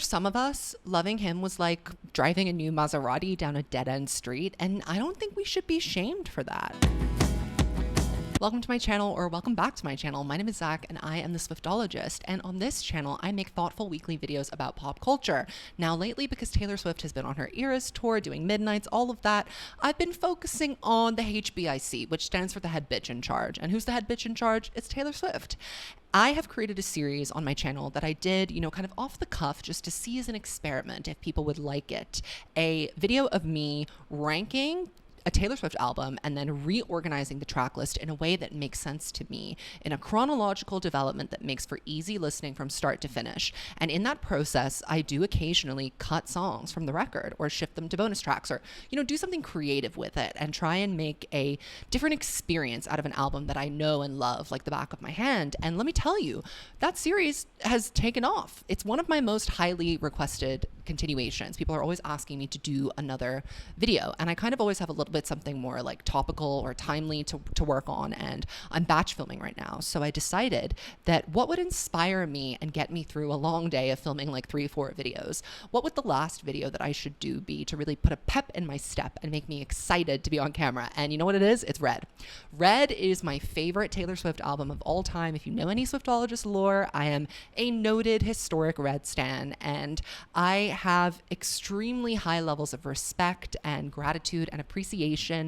some of us, loving him was like driving a new Maserati down a dead-end street, and I don't think we should be shamed for that. Welcome to my channel, or welcome back to my channel. My name is Zach and I am the Swiftologist, and on this channel I make thoughtful weekly videos about pop culture. Now lately, because Taylor Swift has been on her Eras tour doing Midnights, all of that, I've been focusing on the HBIC, which stands for the head bitch in charge. And who's the head bitch in charge? It's Taylor Swift. I have created a series on my channel that I did, kind of off the cuff, just to see as an experiment if people would like it. A video of me ranking a Taylor Swift album and then reorganizing the track list in a way that makes sense to me, in a chronological development that makes for easy listening from start to finish. And in that process, I do occasionally cut songs from the record or shift them to bonus tracks, or, do something creative with it and try and make a different experience out of an album that I know and love like the back of my hand. And let me tell you, that series has taken off. It's one of my most highly requested continuations. People are always asking me to do another video, and I kind of always have a little bit something more like topical or timely to work on, and I'm batch filming right now. So I decided that what would inspire me and get me through a long day of filming like 3-4 videos, what would the last video that I should do be to really put a pep in my step and make me excited to be on camera? And you know what it is? It's Red. Red is my favorite Taylor Swift album of all time. If you know any Swiftologist lore, I am a noted historic Red stan, and I have extremely high levels of respect and gratitude and appreciation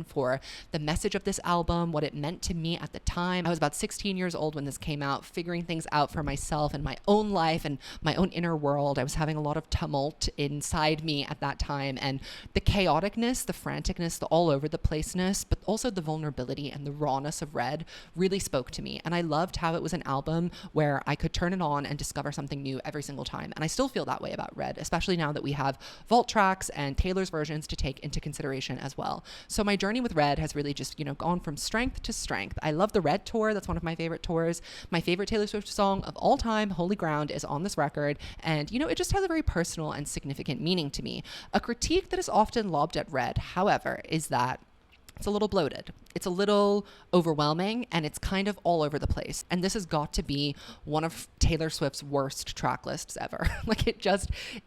for the message of this album, what it meant to me at the time. I was about 16 years old when this came out, figuring things out for myself and my own life and my own inner world. I was having a lot of tumult inside me at that time, and the chaoticness, the franticness, the all over the placeness, but also the vulnerability and the rawness of Red really spoke to me. And I loved how it was an album where I could turn it on and discover something new every single time. And I still feel that way about Red, especially now that we have vault tracks and Taylor's versions to take into consideration as well. So my journey with Red has really just, gone from strength to strength. I love the Red tour. That's one of my favorite tours. My favorite Taylor Swift song of all time, Holy Ground, is on this record. And, it just has a very personal and significant meaning to me. A critique that is often lobbed at Red, however, is that it's a little bloated. It's a little overwhelming, and it's kind of all over the place. And this has got to be one of Taylor Swift's worst track lists ever.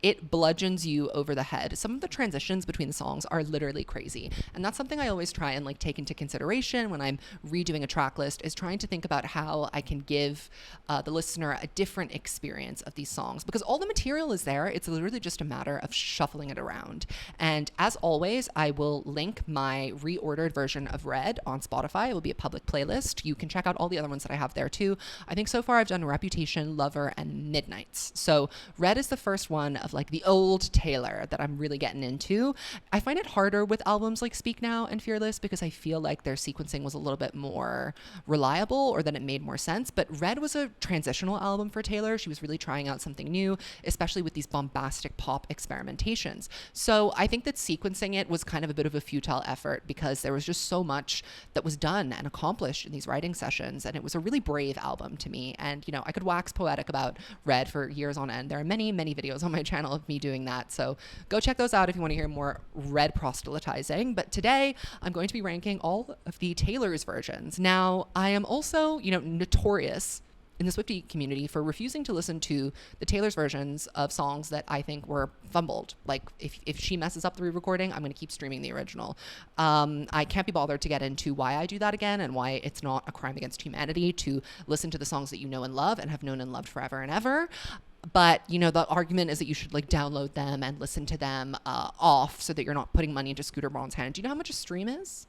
It bludgeons you over the head. Some of the transitions between the songs are literally crazy. And that's something I always try and take into consideration when I'm redoing a track list, is trying to think about how I can give the listener a different experience of these songs, because all the material is there. It's literally just a matter of shuffling it around. And as always, I will link my reordered version of Red on Spotify. It will be a public playlist. You can check out all the other ones that I have there too. I think so far I've done Reputation, Lover, and Midnights. So Red is the first one of the old Taylor that I'm really getting into. I find it harder with albums like Speak Now and Fearless, because I feel like their sequencing was a little bit more reliable, or that it made more sense. But Red was a transitional album for Taylor. She was really trying out something new, especially with these bombastic pop experimentations. So I think that sequencing it was kind of a bit of a futile effort, because there was just so much that was done and accomplished in these writing sessions, and it was a really brave album to me. And I could wax poetic about Red for years on end. There are many videos on my channel of me doing that, so go check those out if you want to hear more Red proselytizing. But today I'm going to be ranking all of the Taylor's versions. Now, I am also notorious in the Swiftie community for refusing to listen to the Taylor's versions of songs that I think were fumbled. If she messes up the re-recording, I'm going to keep streaming the original. I can't be bothered to get into why I do that again, and why it's not a crime against humanity to listen to the songs that you know and love and have known and loved forever and ever. But, the argument is that you should download them and listen to them off, so that you're not putting money into Scooter Braun's hand. Do you know how much a stream is?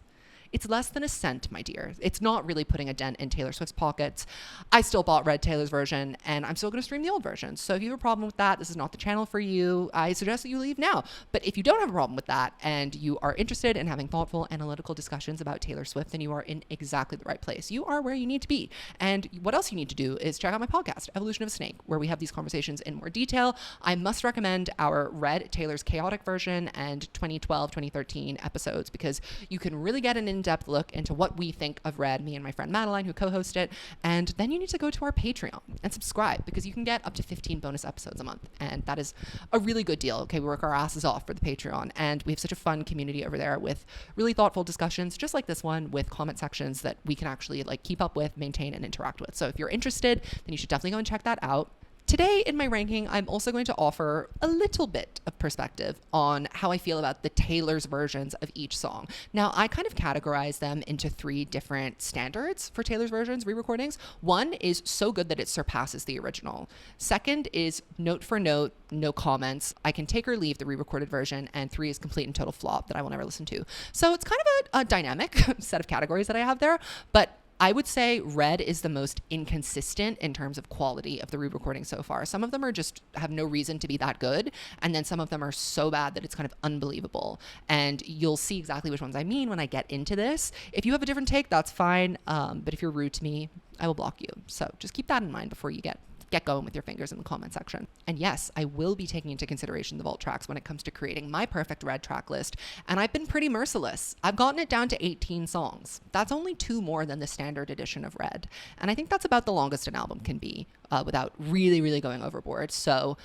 It's less than a cent, my dear. It's not really putting a dent in Taylor Swift's pockets. I still bought Red Taylor's version, and I'm still going to stream the old version. So if you have a problem with that, this is not the channel for you. I suggest that you leave now. But if you don't have a problem with that, and you are interested in having thoughtful, analytical discussions about Taylor Swift, then you are in exactly the right place. You are where you need to be. And what else you need to do is check out my podcast, Evolution of a Snake, where we have these conversations in more detail. I must recommend our Red Taylor's Chaotic version and 2012, 2013 episodes, because you can really get an in-depth look into what we think of Red, me and my friend Madeline, who co-host it. And then you need to go to our Patreon and subscribe, because you can get up to 15 bonus episodes a month, and that is a really good deal. Okay, we work our asses off for the Patreon, and we have such a fun community over there with really thoughtful discussions just like this one, with comment sections that we can actually keep up with, maintain, and interact with. So if you're interested, then you should definitely go and check that out. Today in my ranking, I'm also going to offer a little bit of perspective on how I feel about the Taylor's versions of each song. Now, I kind of categorize them into 3 different standards for Taylor's versions, re-recordings. One is so good that it surpasses the original. Second is note for note, no comments. I can take or leave the re-recorded version. And 3 is complete and total flop that I will never listen to. So it's kind of a dynamic set of categories that I have there, but I would say Red is the most inconsistent in terms of quality of the re-recording so far. Some of them are just have no reason to be that good. And then some of them are so bad that it's kind of unbelievable. And you'll see exactly which ones I mean when I get into this. If you have a different take, that's fine. But if you're rude to me, I will block you. So just keep that in mind before you get going with your fingers in the comment section. And yes, I will be taking into consideration the vault tracks when it comes to creating my perfect Red track list. And I've been pretty merciless. I've gotten it down to 18 songs. That's only 2 more than the standard edition of Red. And I think that's about the longest an album can be without really, really going overboard. So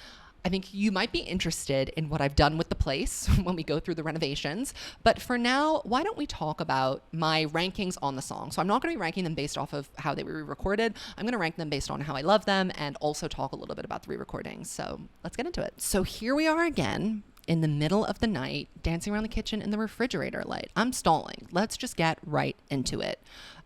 I think you might be interested in what I've done with the place when we go through the renovations. But for now, why don't we talk about my rankings on the song? So I'm not going to be ranking them based off of how they were re-recorded. I'm going to rank them based on how I love them and also talk a little bit about the re-recordings. So let's get into it. So here we are again in the middle of the night, dancing around the kitchen in the refrigerator light. I'm stalling. Let's just get right into it.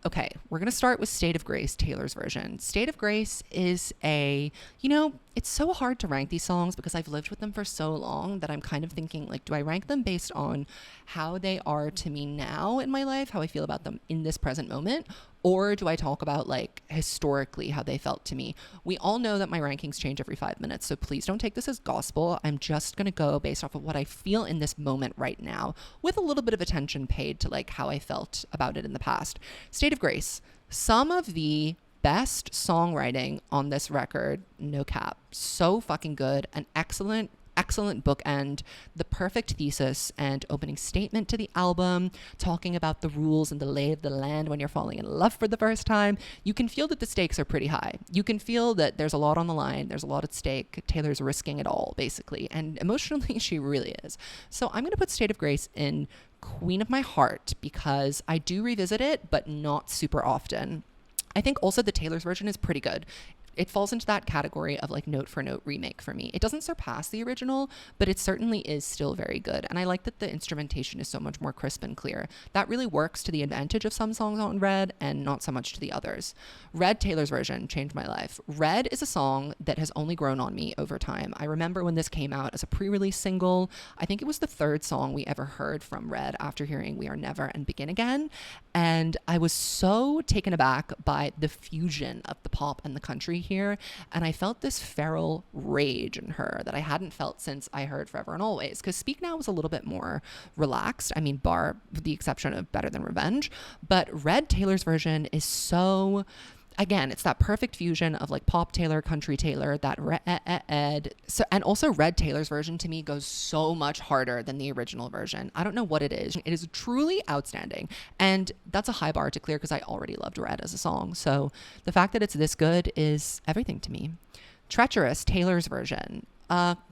Okay, we're going to start with State of Grace, Taylor's version. State of Grace is it's so hard to rank these songs because I've lived with them for so long that I'm kind of thinking, like, do I rank them based on how they are to me now in my life, how I feel about them in this present moment? Or do I talk about, like, historically how they felt to me? We all know that my rankings change every 5 minutes, so please don't take this as gospel. I'm just going to go based off of what I feel in this moment right now, with a little bit of attention paid to, like, how I felt about it in the past. State of Grace. Some of the best songwriting on this record, no cap. So fucking good. An excellent bookend, the perfect thesis and opening statement to the album, talking about the rules and the lay of the land when you're falling in love for the first time. You can feel that the stakes are pretty high. You can feel that there's a lot on the line. There's a lot at stake. Taylor's risking it all, basically. And emotionally, she really is. So I'm going to put State of Grace in Queen of My Heart because I do revisit it, but not super often. I think also the Taylor's version is pretty good. It falls into that category of, like, note for note remake for me. It doesn't surpass the original, but it certainly is still very good. And I like that the instrumentation is so much more crisp and clear. That really works to the advantage of some songs on Red and not so much to the others. Red, Taylor's version, changed my life. Red is a song that has only grown on me over time. I remember when this came out as a pre-release single. I think it was the 3rd song we ever heard from Red after hearing We Are Never and Begin Again. And I was so taken aback by the fusion of the pop and the country here, and I felt this feral rage in her that I hadn't felt since I heard Forever and Always, because Speak Now was a little bit more relaxed, I mean, bar the exception of Better Than Revenge, but Red, Taylor's version is so, again, it's that perfect fusion of, like, pop Taylor, country Taylor, that red. So, and also Red, Taylor's version to me goes so much harder than the original version. I don't know what it is. It is truly outstanding. And that's a high bar to clear because I already loved Red as a song. So the fact that it's this good is everything to me. Treacherous, Taylor's version.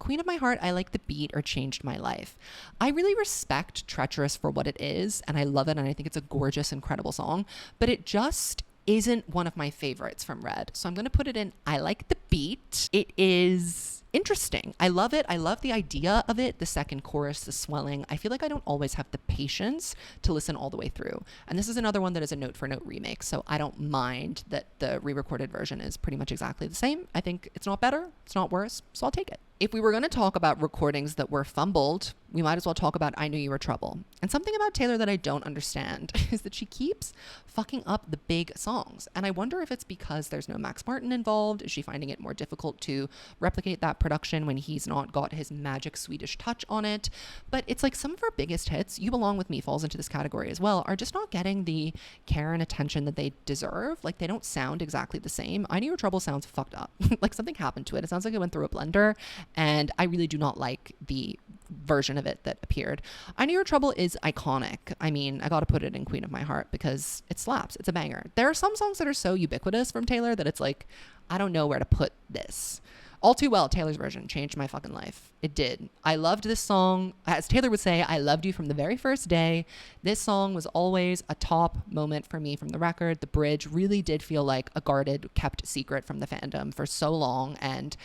Queen of My Heart, I like the beat or changed my life. I really respect Treacherous for what it is, and I love it, and I think it's a gorgeous, incredible song, but it just isn't one of my favorites from Red. So I'm going to put it in I like the beat. It is interesting. I love it. I love the idea of it. The second chorus, the swelling. I feel like I don't always have the patience to listen all the way through. And this is another one that is a note for note remake. So I don't mind that the re-recorded version is pretty much exactly the same. I think it's not better. It's not worse. So I'll take it. If we were going to talk about recordings that were fumbled, we might as well talk about I Knew You Were Trouble. And something about Taylor that I don't understand is that she keeps fucking up the big songs. And I wonder if it's because there's no Max Martin involved. Is she finding it more difficult to replicate that production when he's not got his magic Swedish touch on it? But it's like some of her biggest hits, You Belong With Me falls into this category as well, are just not getting the care and attention that they deserve. Like, they don't sound exactly the same. I Knew You Were Trouble sounds fucked up. Like, something happened to it. It sounds like it went through a blender. And I really do not like the version of it that appeared. I Knew Your Trouble is iconic. I mean, I gotta put it in Queen of My Heart because it slaps. It's a banger. There are some songs that are so ubiquitous from Taylor that it's like, I don't know where to put this. All Too Well, Taylor's version, changed my fucking life. It did. I loved this song. As Taylor would say, I loved you from the very first day. This song was always a top moment for me from the record. The bridge really did feel like a guarded, kept secret from the fandom for so long. And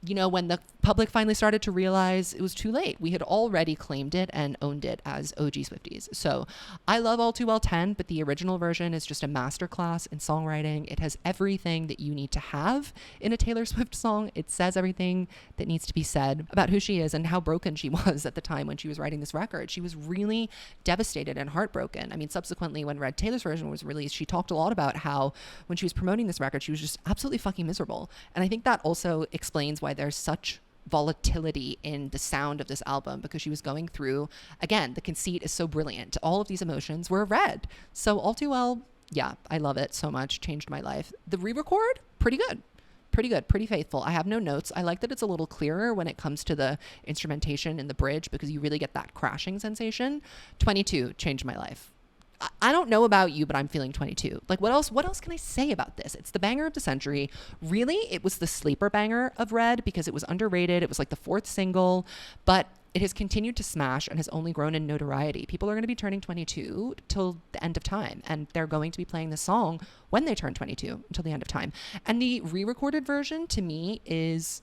you know, when the public finally started to realize it was too late, we had already claimed it and owned it as OG Swifties. So I love All Too Well 10, but the original version is just a masterclass in songwriting. It has everything that you need to have in a Taylor Swift song. It says everything that needs to be said about who she is and how broken she was at the time when she was writing this record. She was really devastated and heartbroken. I mean, subsequently, when Red Taylor's version was released, she talked a lot about how when she was promoting this record, she was just absolutely fucking miserable. And I think that also explains why there's such volatility in the sound of this album, because she was going through, again, the conceit is so brilliant. All of these emotions were red. So All Too Well, yeah, I love it so much. Changed my life. The re-record, pretty good, pretty faithful. I have no notes. I like that it's a little clearer when it comes to the instrumentation in the bridge, because you really get that crashing sensation. 22 changed my life. I don't know about you, but I'm feeling 22. Like, what else can I say about this? It's the banger of the century. Really, it was the sleeper banger of Red because it was underrated. It was like the 4th single, but it has continued to smash and has only grown in notoriety. People are going to be turning 22 till the end of time, and they're going to be playing this song when they turn 22 until the end of time. And the re-recorded version, to me, is,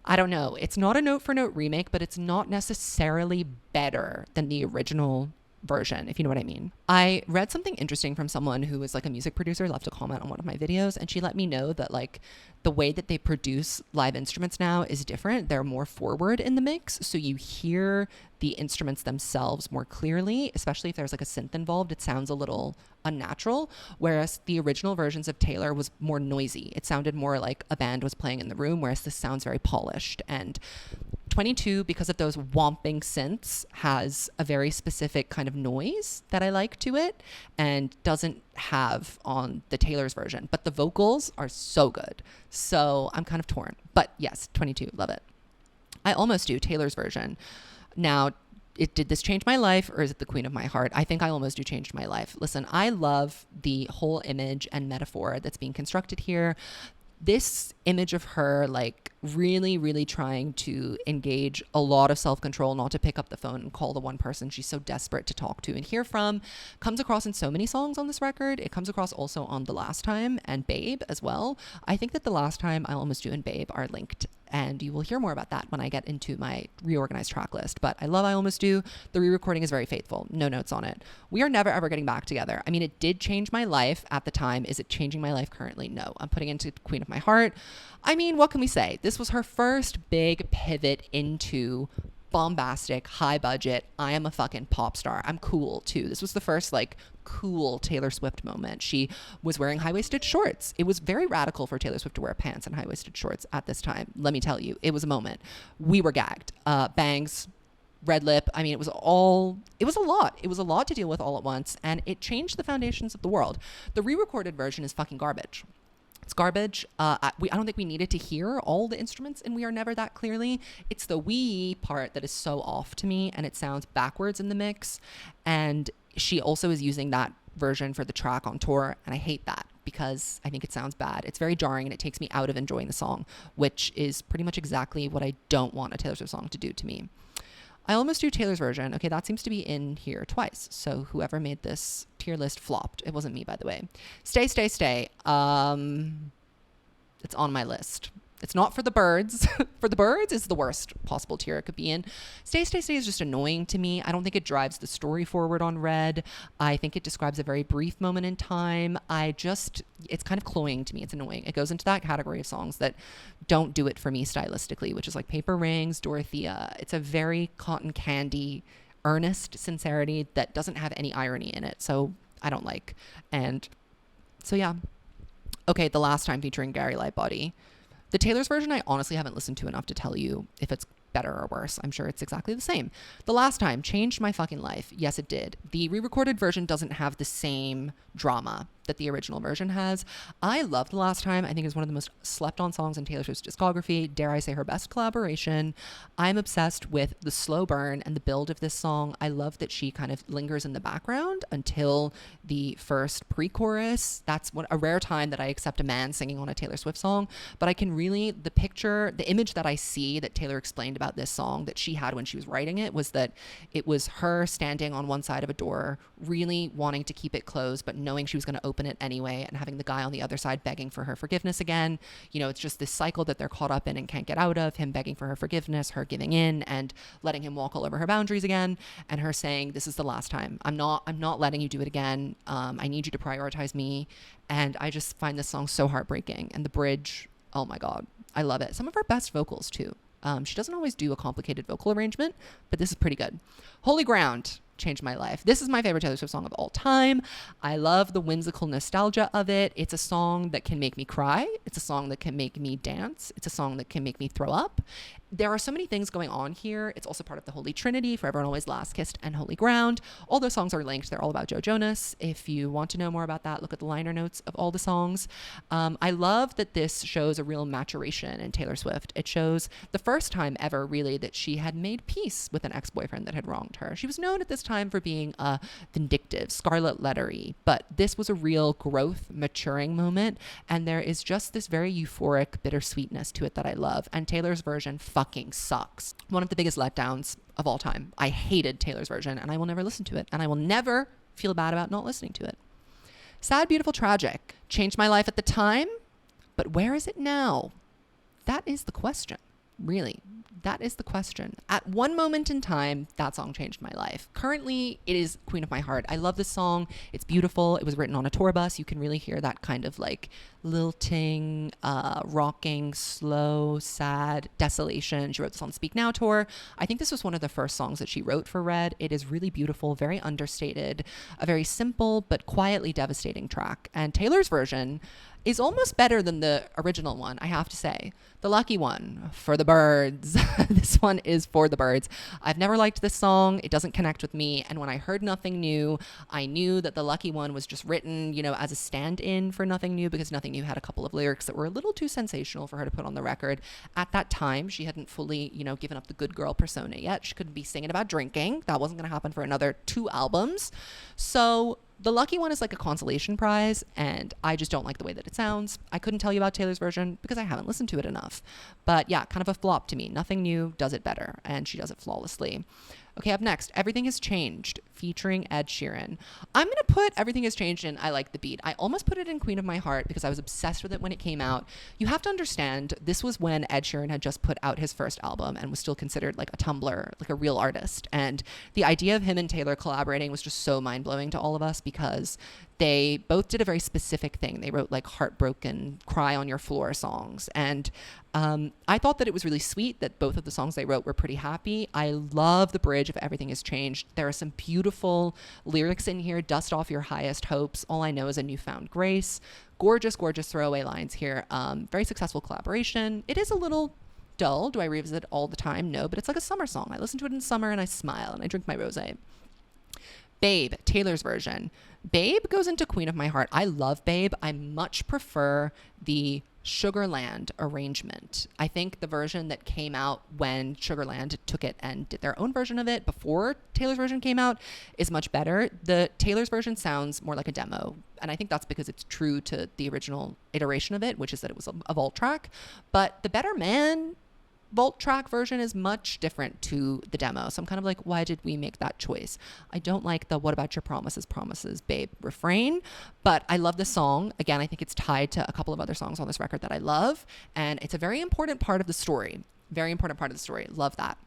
I don't know, it's not a note-for-note remake, but it's not necessarily better than the original version, if you know what I mean. I read something interesting from someone who was like a music producer, left a comment on one of my videos, and she let me know that like the way that they produce live instruments now is different. They're more forward in the mix, so you hear the instruments themselves more clearly, especially if there's like a synth involved. It sounds a little unnatural, whereas the original versions of Taylor was more noisy. It sounded more like a band was playing in the room, whereas this sounds very polished. And 22, because of those whomping synths, has a very specific kind of noise that I like to it and doesn't have on the Taylor's version. But the vocals are so good. So I'm kind of torn. But yes, 22, love it. I Almost Do, Taylor's version. Now, did this change my life, or is it the queen of my heart? I think I Almost Do changed my life. Listen, I love the whole image and metaphor that's being constructed here. This image of her like really trying to engage a lot of self-control, not to pick up the phone and call the one person she's so desperate to talk to and hear from, comes across in so many songs on this record. It comes across also on The Last Time and Babe as well. I think that The Last Time, I Almost Do, and Babe are linked, and you will hear more about that when I get into my reorganized track list. But I love I Almost Do. The re-recording is very faithful. No notes on it. We are never ever getting back together. I mean, it did change my life at the time. Is it changing my life currently? No. I'm putting it into Queen of My Heart. I mean, what can we say? This was her first big pivot into bombastic, high budget, I am a fucking pop star, I'm cool too. This was the first like cool Taylor Swift moment. She was wearing high-waisted shorts. It was very radical for Taylor Swift to wear pants and high-waisted shorts at this time. Let me tell you, it was a moment. We were gagged. Bangs, red lip. I mean, it was a lot. It was a lot to deal with all at once, and it changed the foundations of the world. The re-recorded version is fucking garbage. It's garbage. I don't think we needed to hear all the instruments in We Are Never that clearly. It's the we part that is so off to me, and it sounds backwards in the mix. And she also is using that version for the track on tour, and I hate that because I think it sounds bad. It's very jarring, and it takes me out of enjoying the song, which is pretty much exactly what I don't want a Taylor Swift song to do to me. I Almost Do, Taylor's version. Okay, that seems to be in here twice. So whoever made this tier list flopped. It wasn't me, by the way. Stay. It's on my list. It's not For the Birds. For the Birds is the worst possible tier it could be in. Stay is just annoying to me. I don't think it drives the story forward on Red. I think it describes a very brief moment in time. It's kind of cloying to me. It's annoying. It goes into that category of songs that don't do it for me stylistically, which is like Paper Rings, Dorothea. It's a very cotton candy, earnest sincerity that doesn't have any irony in it. So I don't like. And so, yeah. Okay, The Last Time featuring Gary Lightbody. The Taylor's version, I honestly haven't listened to enough to tell you if it's better or worse. I'm sure it's exactly the same. The Last Time changed my fucking life. Yes, it did. The re-recorded version doesn't have the same drama that the original version has. I love The Last Time. I think it's one of the most slept on songs in Taylor Swift's discography. Dare I say her best collaboration. I'm obsessed with the slow burn and the build of this song. I love that she kind of lingers in the background until the first pre-chorus. That's a rare time that I accept a man singing on a Taylor Swift song, but I can really, the image that I see that Taylor explained about this song that she had when she was writing it was that it was her standing on one side of a door, really wanting to keep it closed, but knowing she was going to open it anyway, and having the guy on the other side begging for her forgiveness again. You know, it's just this cycle that they're caught up in and can't get out of, him begging for her forgiveness, her giving in and letting him walk all over her boundaries again, and her saying, this is the last time. I'm not letting you do it again. I need you to prioritize me. And I just find this song so heartbreaking. And the bridge, oh my God, I love it. Some of her best vocals too. She doesn't always do a complicated vocal arrangement, but this is pretty good. Holy Ground changed my life. This is my favorite Taylor Swift song of all time. I love the whimsical nostalgia of it. It's a song that can make me cry. It's a song that can make me dance. It's a song that can make me throw up. There are so many things going on here. It's also part of the Holy Trinity, Forever and Always, Last Kissed, and Holy Ground. All those songs are linked. They're all about Joe Jonas. If you want to know more about that, look at the liner notes of all the songs. I love that this shows a real maturation in Taylor Swift. It shows the first time ever, really, that she had made peace with an ex-boyfriend that had wronged her. She was known at this time for being vindictive, scarlet lettery, but this was a real growth, maturing moment, and there is just this very euphoric bittersweetness to it that I love, and Taylor's version fucking sucks. One of the biggest letdowns of all time. I hated Taylor's version, and I will never listen to it, and I will never feel bad about not listening to it. Sad, Beautiful, Tragic changed my life at the time, but where is it now? That is the question, really. That is the question. At one moment in time, that song changed my life. Currently, it is Queen of My Heart. I love this song. It's beautiful. It was written on a tour bus. You can really hear that kind of like lilting, rocking, slow, sad desolation. She wrote this on Speak Now tour. I think this was one of the first songs that she wrote for Red. It is really beautiful, very understated, a very simple but quietly devastating track. And Taylor's version is almost better than the original one, I have to say. The Lucky One, For the Birds. This one is For the Birds. I've never liked this song. It doesn't connect with me. And when I heard Nothing New, I knew that The Lucky One was just written, you know, as a stand-in for Nothing New, because Nothing New had a couple of lyrics that were a little too sensational for her to put on the record. At that time, she hadn't fully, you know, given up the good girl persona yet. She couldn't be singing about drinking. That wasn't going to happen for another 2 albums. So The Lucky One is like a consolation prize, and I just don't like the way that it sounds. I couldn't tell you about Taylor's version because I haven't listened to it enough. But yeah, kind of a flop to me. Nothing New does it better, and she does it flawlessly. Okay, up next, Everything Has Changed, featuring Ed Sheeran. I'm going to put Everything Has Changed in I Like the Beat. I almost put it in Queen of My Heart because I was obsessed with it when it came out. You have to understand, this was when Ed Sheeran had just put out his first album and was still considered like a Tumblr, like a real artist. And the idea of him and Taylor collaborating was just so mind-blowing to all of us because they both did a very specific thing. They wrote like heartbroken, cry on your floor songs. And I thought that it was really sweet that both of the songs they wrote were pretty happy. I love the bridge of Everything Has Changed. There are some beautiful lyrics in here. Dust off your highest hopes. All I know is a newfound grace. Gorgeous, gorgeous throwaway lines here. Very successful collaboration. It is a little dull. Do I revisit it all the time? No, but it's like a summer song. I listen to it in summer and I smile and I drink my rosé. Babe, Taylor's version. Babe goes into Queen of My Heart. I love Babe. I much prefer the Sugarland arrangement. I think the version that came out when Sugarland took it and did their own version of it before Taylor's version came out is much better. The Taylor's version sounds more like a demo, and I think that's because it's true to the original iteration of it, which is that it was a vault track. But the Better Man vault track version is much different to the demo. So I'm kind of like, why did we make that choice? I don't like the what about your promises, babe refrain, but I love the song. Again, I think it's tied to a couple of other songs on this record that I love, and it's a very important part of the story. Very important part of the story. Love that.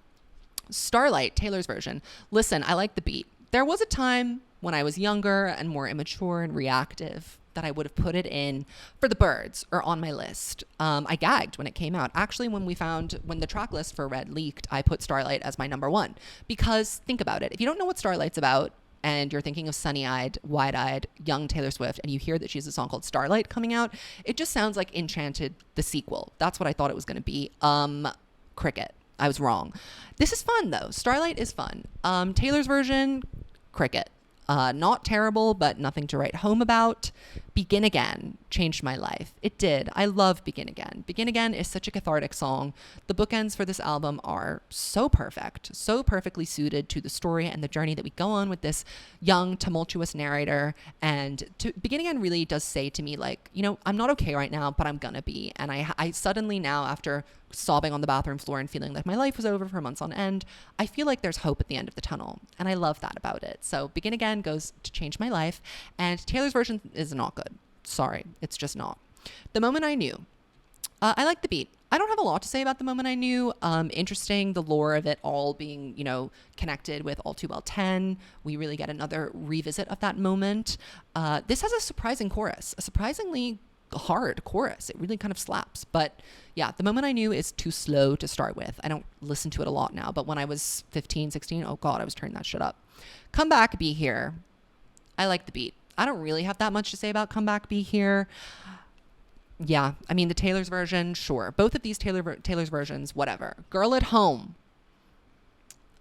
Starlight, Taylor's version. Listen, I like the beat. There was a time when I was younger and more immature and reactive that I would have put it in For the Birds or on my list. I gagged when it came out. Actually, when the track list for Red leaked, I put Starlight as my number 1 because think about it. If you don't know what Starlight's about and you're thinking of sunny-eyed, wide-eyed, young Taylor Swift and you hear that she has a song called Starlight coming out, it just sounds like Enchanted, the sequel. That's what I thought it was going to be. Cricket. I was wrong. This is fun though. Starlight is fun. Taylor's version, cricket. Not terrible, but nothing to write home about. Begin Again changed my life. It did. I love Begin Again. Begin Again is such a cathartic song. The bookends for this album are so perfect, so perfectly suited to the story and the journey that we go on with this young, tumultuous narrator. And Begin Again really does say to me, like, you know, I'm not okay right now, but I'm gonna be. And I suddenly now, after sobbing on the bathroom floor and feeling like my life was over for months on end, I feel like there's hope at the end of the tunnel. And I love that about it. So Begin Again goes to change my life. And Taylor's version is not good. Sorry, it's just not. The Moment I Knew. I like the beat. I don't have a lot to say about The Moment I Knew. Interesting, the lore of it all being, you know, connected with All Too Well 10. We really get another revisit of that moment. This has a surprising chorus, a surprisingly hard chorus. It really kind of slaps. But yeah, The Moment I Knew is too slow to start with. I don't listen to it a lot now, but when I was 15, 16, oh God, I was turning that shit up. Come Back, Be Here. I like the beat. I don't really have that much to say about Come Back, Be Here. Yeah, I mean, the Taylor's version, sure. Both of these Taylor's versions, whatever. Girl at Home.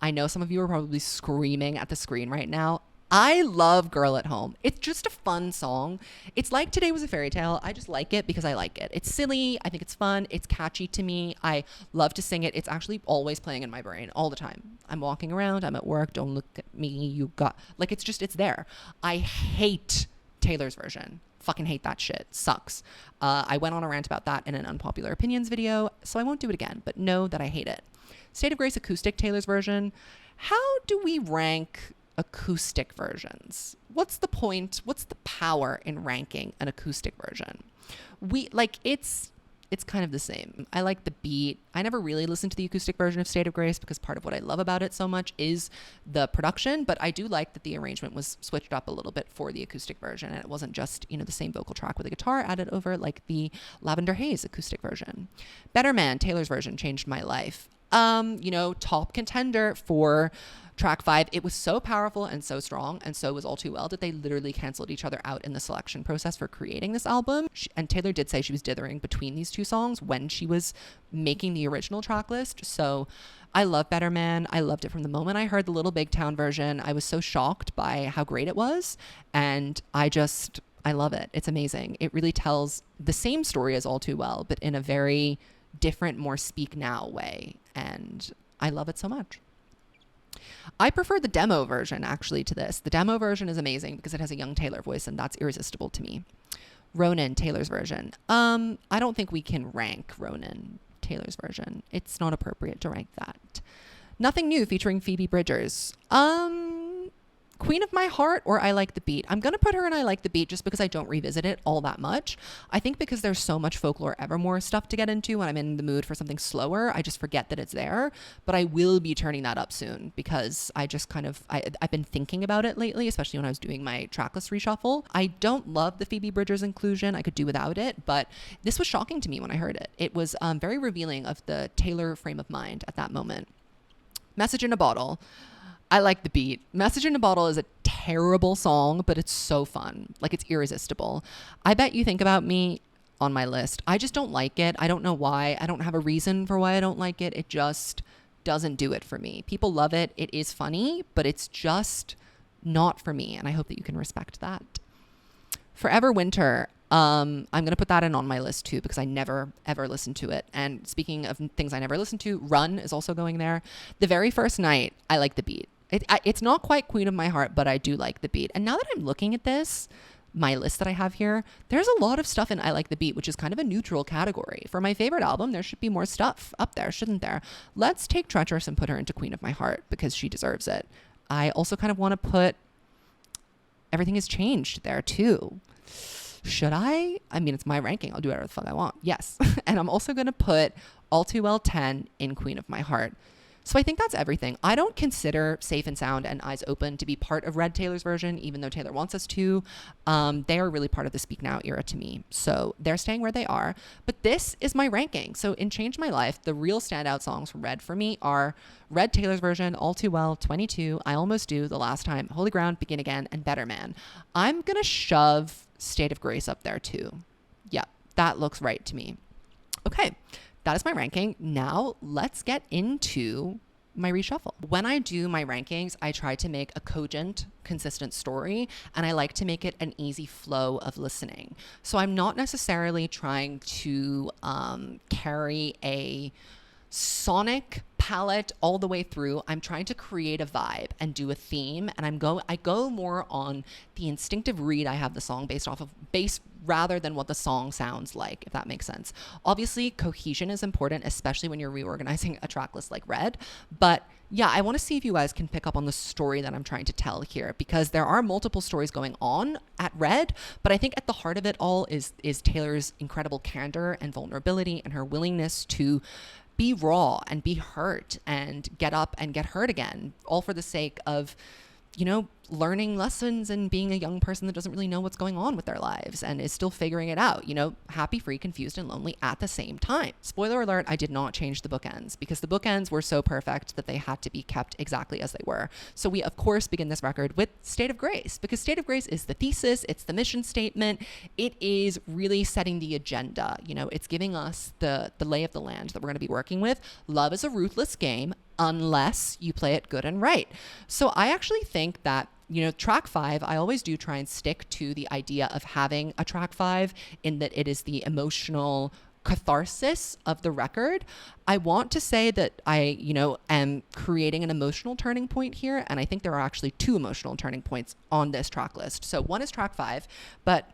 I know some of you are probably screaming at the screen right now. I love Girl at Home. It's just a fun song. It's like Today Was a Fairy Tale. I just like it because I like it. It's silly. I think it's fun. It's catchy to me. I love to sing it. It's actually always playing in my brain all the time. I'm walking around. I'm at work. Don't look at me. You got... Like, it's there. I hate Taylor's version. Fucking hate that shit. Sucks. I went on a rant about that in an unpopular opinions video, so I won't do it again, but know that I hate it. State of Grace acoustic Taylor's version. How do we rank acoustic versions? What's the point? What's the power in ranking an acoustic version? It's kind of the same. I like the beat. I never really listened to the acoustic version of State of Grace because part of what I love about it so much is the production, but I do like that the arrangement was switched up a little bit for the acoustic version, and it wasn't just, you know, the same vocal track with a guitar added over like the Lavender Haze acoustic version. Better Man, Taylor's version, changed my life. You know, top contender for track 5. It was so powerful and so strong, and so was All Too Well, that they literally canceled each other out in the selection process for creating this album. And Taylor did say she was dithering between these two songs when she was making the original track list. So I love Better Man. I loved it from the moment I heard the Little Big Town version. I was so shocked by how great it was, and I love it. It's amazing. It really tells the same story as All Too Well, but in a very different, more speak now way, and I love it so much. I prefer the demo version actually to this. The demo version is amazing because it has a young Taylor voice, and that's irresistible to me. Ronan, Taylor's version. I don't think we can rank Ronan, Taylor's version. It's not appropriate to rank that. Nothing New featuring Phoebe Bridgers. Queen of My Heart or I Like the Beat. I'm going to put her in I Like the Beat just because I don't revisit it all that much. I think because there's so much Folklore Evermore stuff to get into when I'm in the mood for something slower, I just forget that it's there. But I will be turning that up soon because I just I've been thinking about it lately, especially when I was doing my tracklist reshuffle. I don't love the Phoebe Bridgers inclusion. I could do without it, but this was shocking to me when I heard it. It was very revealing of the Taylor frame of mind at that moment. Message in a Bottle. I like the beat. Message in a Bottle is a terrible song, but it's so fun. Like, it's irresistible. I Bet You Think About Me on my list. I just don't like it. I don't know why. I don't have a reason for why I don't like it. It just doesn't do it for me. People love it. It is funny, but it's just not for me. And I hope that you can respect that. Forever Winter. I'm going to put that in on my list too, because I never, ever listened to it. And speaking of things I never listened to, Run is also going there. The Very First Night. I like the beat. It's not quite Queen of My Heart, but I do like the beat. And now that I'm looking at this, my list that I have here, there's a lot of stuff in I Like the Beat, which is kind of a neutral category. For my favorite album, there should be more stuff up there, shouldn't there? Let's take Treacherous and put her into Queen of My Heart because she deserves it. I also kind of want to put Everything Has Changed there too. Should I? I mean, it's my ranking. I'll do whatever the fuck I want. Yes. And I'm also going to put All Too Well 10 in Queen of My Heart. So I think that's everything. I don't consider Safe and Sound and Eyes Open to be part of Red Taylor's version, even though Taylor wants us to. They are really part of the Speak Now era to me. So they're staying where they are. But this is my ranking. So in Change My Life, the real standout songs from Red for me are Red Taylor's version, All Too Well, 22, I Almost Do, The Last Time, Holy Ground, Begin Again, and Better Man. I'm going to shove State of Grace up there too. Yeah, that looks right to me. Okay. That is my ranking. Now let's get into my reshuffle. When I do my rankings, I try to make a cogent, consistent story, and I like to make it an easy flow of listening. So I'm not necessarily trying to carry a sonic palette all the way through. I'm trying to create a vibe and do a theme, and I go more on the instinctive read I have the song based off of rather than what the song sounds like, if that makes sense. Obviously, cohesion is important, especially when you're reorganizing a track list like Red. But yeah, I want to see if you guys can pick up on the story that I'm trying to tell here, because there are multiple stories going on at Red, but I think at the heart of it all is Taylor's incredible candor and vulnerability and her willingness to be raw and be hurt and get up and get hurt again, all for the sake of, learning lessons and being a young person that doesn't really know what's going on with their lives and is still figuring it out, happy, free, confused, and lonely at the same time. Spoiler alert, I did not change the bookends because the bookends were so perfect that they had to be kept exactly as they were. So we, of course, begin this record with State of Grace, because State of Grace is the thesis, it's the mission statement, it is really setting the agenda. It's giving us the lay of the land that we're going to be working with. Love is a ruthless game unless you play it good and right. So I actually think that track 5, I always do try and stick to the idea of having a track 5 in that it is the emotional catharsis of the record. I want to say that I, am creating an emotional turning point here. And I think there are actually 2 emotional turning points on this track list. So one is track 5, but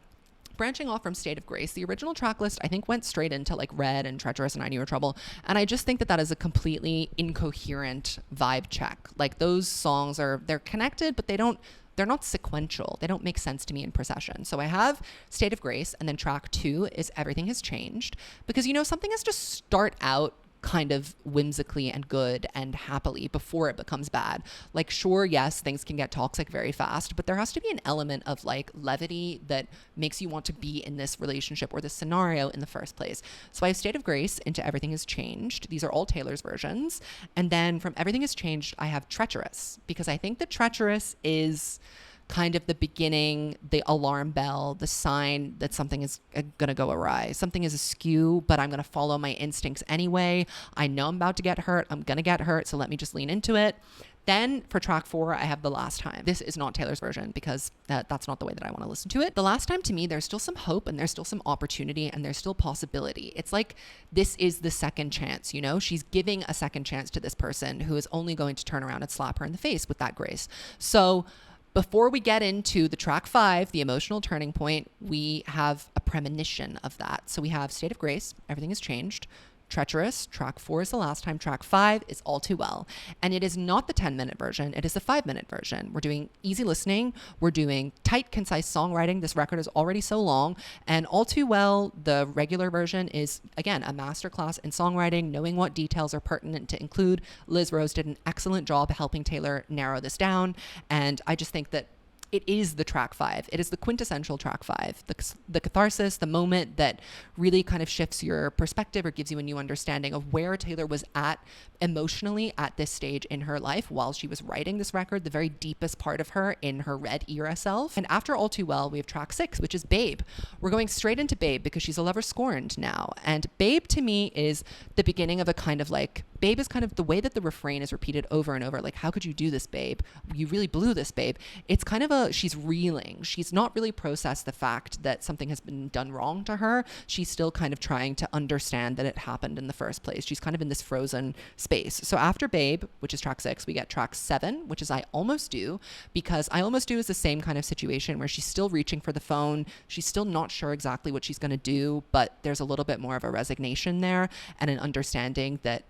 branching off from State of Grace, the original track list, I think, went straight into like Red and Treacherous and I Knew Your Trouble. And I just think that is a completely incoherent vibe check. Like those songs they're connected, but they're not sequential. They don't make sense to me in procession. So I have State of Grace, and then track 2 is Everything Has Changed, because, something has to start out kind of whimsically and good and happily before it becomes bad. Like, sure, yes, things can get toxic very fast, but there has to be an element of like levity that makes you want to be in this relationship or this scenario in the first place. So I have State of Grace into Everything Has Changed. These are all Taylor's versions. And then from Everything Has Changed, I have Treacherous, because I think that Treacherous is kind of the beginning, the alarm bell, the sign that something is going to go awry. Something is askew, but I'm going to follow my instincts anyway. I know I'm about to get hurt. I'm going to get hurt, so let me just lean into it. Then for track 4, I have The Last Time. This is not Taylor's version because that's not the way that I want to listen to it. The Last Time, to me, there's still some hope and there's still some opportunity and there's still possibility. It's like this is the second chance, She's giving a second chance to this person who is only going to turn around and slap her in the face with that grace. So before we get into the track 5, the emotional turning point, we have a premonition of that. So we have State of Grace, Everything Has Changed, Treacherous, track 4 is The Last Time, track 5 is All Too Well. And it is not the 10-minute version, it is the 5-minute version. We're doing easy listening, we're doing tight, concise songwriting. This record is already so long. And All Too Well, the regular version, is, again, a masterclass in songwriting, knowing what details are pertinent to include. Liz Rose did an excellent job helping Taylor narrow this down. And I just think that it is the track 5. It is the quintessential track 5, the catharsis, the moment that really kind of shifts your perspective or gives you a new understanding of where Taylor was at emotionally at this stage in her life while she was writing this record, the very deepest part of her in her Red era self. And after All Too Well, we have track 6, which is Babe. We're going straight into Babe because she's a lover scorned now. And Babe to me is the beginning of a kind of like, Babe is kind of the way that the refrain is repeated over and over. Like, how could you do this, babe? You really blew this, babe. It's kind of she's reeling. She's not really processed the fact that something has been done wrong to her. She's still kind of trying to understand that it happened in the first place. She's kind of in this frozen space. So after Babe, which is track 6, we get track 7, which is I Almost Do, because I Almost Do is the same kind of situation where she's still reaching for the phone. She's still not sure exactly what she's going to do, but there's a little bit more of a resignation there and an understanding that,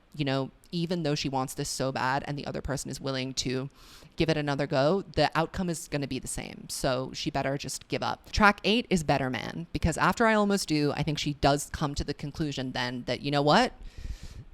even though she wants this so bad and the other person is willing to give it another go, the outcome is going to be the same. So she better just give up. Track 8 is Better Man, because after I Almost Do, I think she does come to the conclusion then that, you know what?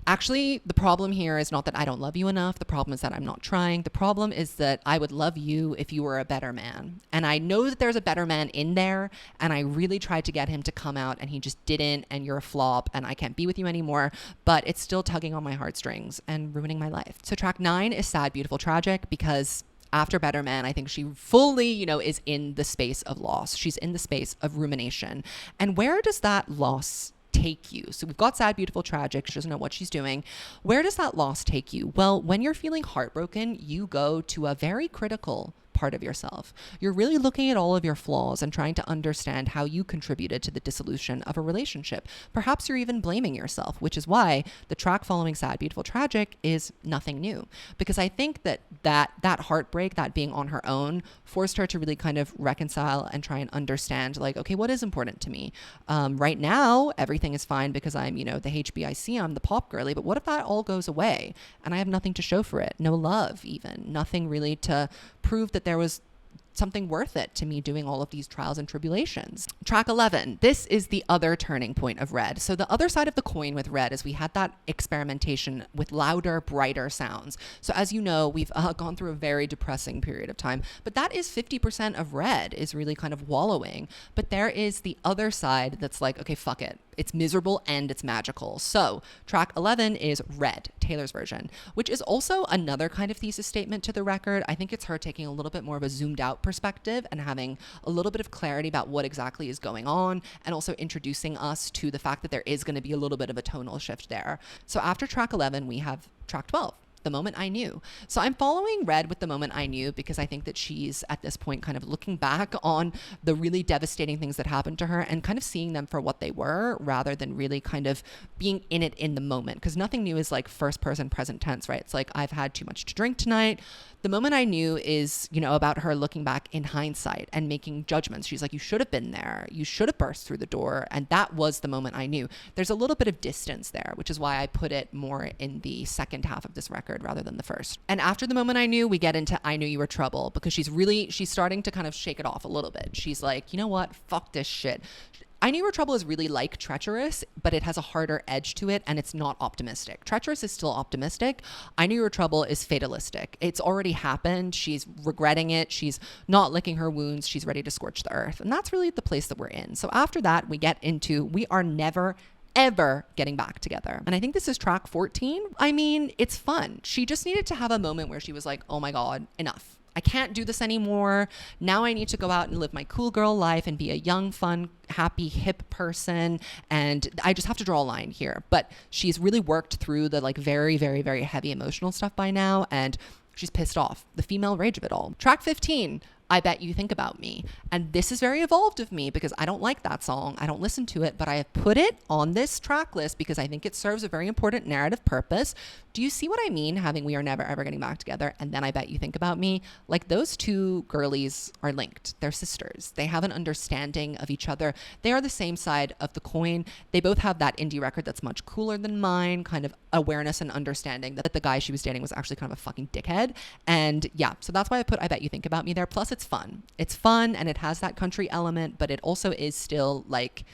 Actually, the problem here is not that I don't love you enough. The problem is that I'm not trying. The problem is that I would love you if you were a better man. And I know that there's a better man in there. And I really tried to get him to come out and he just didn't. And you're a flop and I can't be with you anymore. But it's still tugging on my heartstrings and ruining my life. So track 9 is Sad, Beautiful, Tragic, because after Better Man, I think she fully, is in the space of loss. She's in the space of rumination. And where does that loss take you? So we've got sad, beautiful, tragic. She doesn't know what she's doing. Where does that loss take you? Well, when you're feeling heartbroken, you go to a very critical part of yourself. You're really looking at all of your flaws and trying to understand how you contributed to the dissolution of a relationship. Perhaps you're even blaming yourself, which is why the track following Sad, Beautiful, Tragic is nothing new. Because I think that heartbreak, that being on her own, forced her to really kind of reconcile and try and understand, like, okay, what is important to me? Right now, everything is fine because I'm, the HBIC, I'm the pop girly, but what if that all goes away and I have nothing to show for it? No love even, nothing really to prove that there was something worth it to me doing all of these trials and tribulations. Track 11. This is the other turning point of Red. So the other side of the coin with Red is we had that experimentation with louder, brighter sounds. So as you know, we've gone through a very depressing period of time, but that is 50% of Red is really kind of wallowing. But there is the other side that's like, okay, fuck it. It's miserable and it's magical. So track 11 is Red, Taylor's version, which is also another kind of thesis statement to the record. I think it's her taking a little bit more of a zoomed out perspective and having a little bit of clarity about what exactly is going on, and also introducing us to the fact that there is going to be a little bit of a tonal shift there. So after track 11, we have track 12. The Moment I Knew. So I'm following Red with The Moment I Knew because I think that she's at this point kind of looking back on the really devastating things that happened to her and kind of seeing them for what they were rather than really kind of being in it in the moment. Because nothing new is like first person present tense, right? It's like, I've had too much to drink tonight. The Moment I Knew is, about her looking back in hindsight and making judgments. She's like, you should have been there. You should have burst through the door. And that was the moment I knew. There's a little bit of distance there, which is why I put it more in the second half of this record rather than the first. And after The Moment I Knew, we get into I Knew You Were Trouble, because she's starting to kind of shake it off a little bit. She's like, you know what? Fuck this shit. I Knew You Were Trouble is really like Treacherous, but it has a harder edge to it, and it's not optimistic. Treacherous is still optimistic. I Knew You Were Trouble is fatalistic. It's already happened. She's regretting it. She's not licking her wounds. She's ready to scorch the earth. And that's really the place that we're in. So after that, we get into We Are Never ever getting back together. And I think this is track 14. I mean, it's fun. She just needed to have a moment where she was like, oh my God, enough. I can't do this anymore. Now I need to go out and live my cool girl life and be a young, fun, happy, hip person. And I just have to draw a line here. But she's really worked through the like very, very, very heavy emotional stuff by now. And she's pissed off. The female rage of it all. Track 15. I Bet You Think About Me. And this is very evolved of me because I don't like that song. I don't listen to it, but I have put it on this track list because I think it serves a very important narrative purpose. Do you see what I mean? Having We Are Never Ever Getting Back Together and then I Bet You Think About Me. Like, those two girlies are linked. They're sisters. They have an understanding of each other. They are the same side of the coin. They both have that indie record that's much cooler than mine, kind of awareness and understanding that the guy she was dating was actually kind of a fucking dickhead. And yeah, so that's why I put I Bet You Think About Me there. Plus it's fun. It's fun and it has that country element, but it also is still like,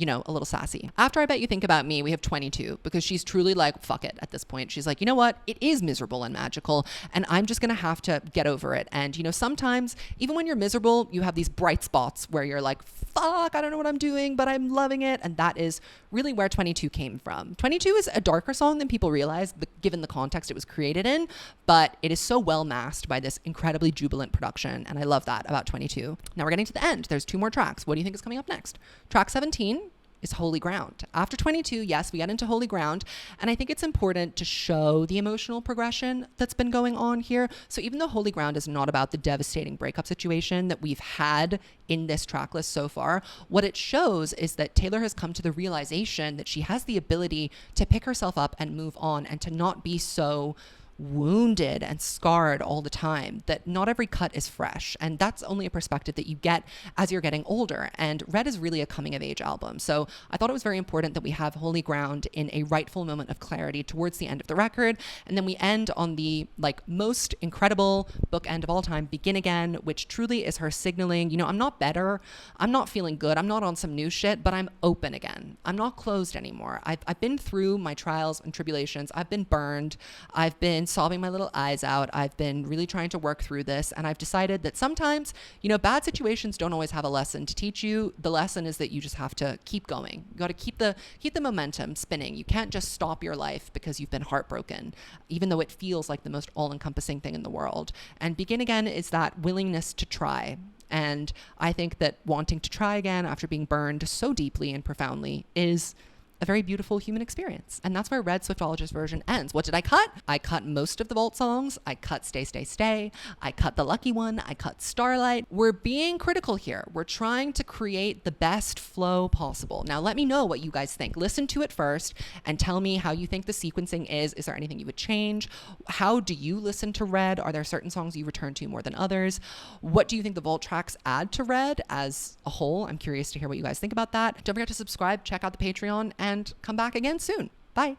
a little sassy. After I Bet You Think About Me, we have 22 because she's truly like, fuck it at this point. She's like, you know what? It is miserable and magical and I'm just going to have to get over it. And, sometimes even when you're miserable, you have these bright spots where you're like, fuck, I don't know what I'm doing, but I'm loving it. And that is really where 22 came from. 22 is a darker song than people realize, given the context it was created in, but it is so well masked by this incredibly jubilant production. And I love that about 22. Now we're getting to the end. There's 2 more tracks. What do you think is coming up next? Track 17 is Holy Ground. After 22, yes, we get into Holy Ground. And I think it's important to show the emotional progression that's been going on here. So even though Holy Ground is not about the devastating breakup situation that we've had in this track list so far, what it shows is that Taylor has come to the realization that she has the ability to pick herself up and move on and to not be so wounded and scarred all the time, that not every cut is fresh. And that's only a perspective that you get as you're getting older. And Red is really a coming of age album. So I thought it was very important that we have Holy Ground in a rightful moment of clarity towards the end of the record. And then we end on the most incredible bookend of all time, Begin Again, which truly is her signaling, I'm not better. I'm not feeling good. I'm not on some new shit, but I'm open again. I'm not closed anymore. I've been through my trials and tribulations. I've been burned. I've been sobbing my little eyes out. I've been really trying to work through this. And I've decided that sometimes, bad situations don't always have a lesson to teach you. The lesson is that you just have to keep going. You got to keep the momentum spinning. You can't just stop your life because you've been heartbroken, even though it feels like the most all-encompassing thing in the world. And Begin Again is that willingness to try. And I think that wanting to try again after being burned so deeply and profoundly is a very beautiful human experience. And that's where Red Swiftologist version ends. What did I cut? I cut most of the Vault songs. I cut Stay, Stay, Stay. I cut the Lucky One. I cut Starlight. We're being critical here. We're trying to create the best flow possible. Now, let me know what you guys think. Listen to it first and tell me how you think the sequencing is. Is there anything you would change? How do you listen to Red? Are there certain songs you return to more than others? What do you think the Vault tracks add to Red as a whole? I'm curious to hear what you guys think about that. Don't forget to subscribe, check out the Patreon, and come back again soon. Bye.